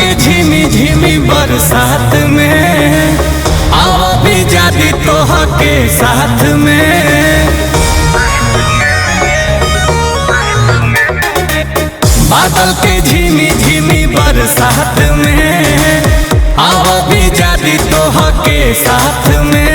के झिमी झिमी बरसात में आओ भी जादी तोह के साथ में। बादल के झिमी झिमी बरसात में आओ भी जादी तोह के साथ में।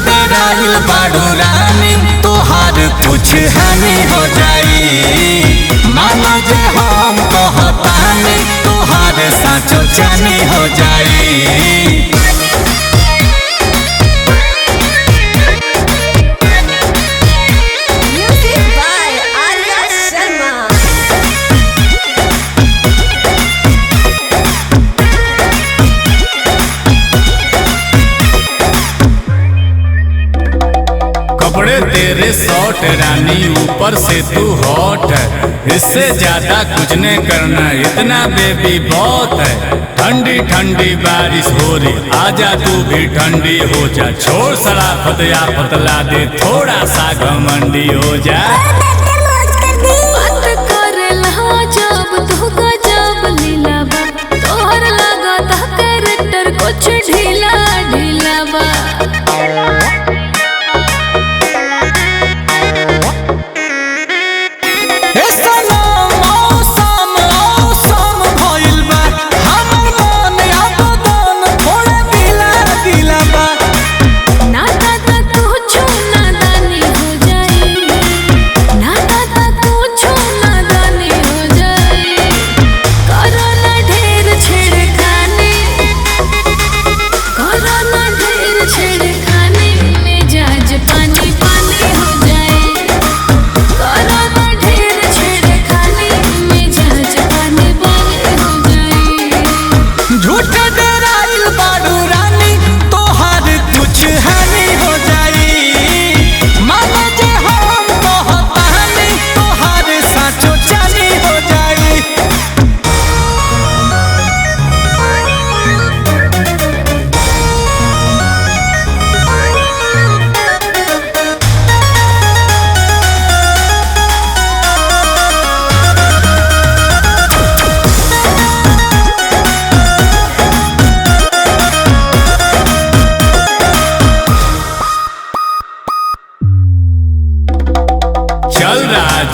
डराइल बाड़ू रानी तोहार कुछ हानि हो जाई। मानो जे हम कहतानी तोहार साचो जानी हो जाई। कपड़े तेरे शॉर्ट रानी ऊपर से तू हॉट है, इससे ज्यादा कुछ नहीं करना, इतना बेबी बहुत है। ठंडी ठंडी बारिश हो रही आजा तू भी ठंडी हो जा, छोड़ शराफत या पतला दे थोड़ा सा घमंडी हो जा। कुछ ढीला ढीला बा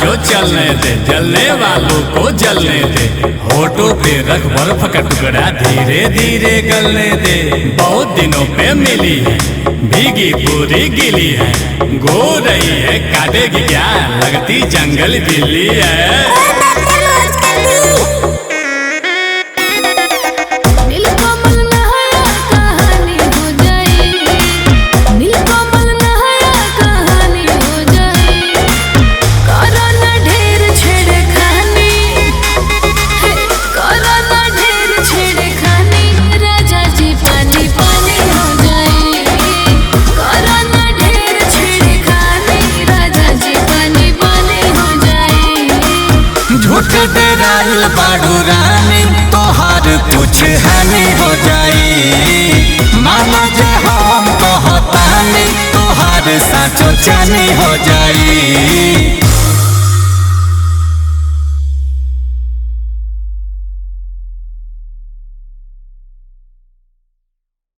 जो चलने दे जलने वालों को जलने दे, होठों पे रख बर्फ का टुकड़ा धीरे धीरे गलने दे। बहुत दिनों पे मिली है भीगी पूरी गिली है, गो रही है काटेगी क्या लगती जंगल बिल्ली है। डराइल बाड़ू रानी तोहार कुछ हानि हो जाई। मानो जे हम कहतानी तोहार साचो जानी हो जाई।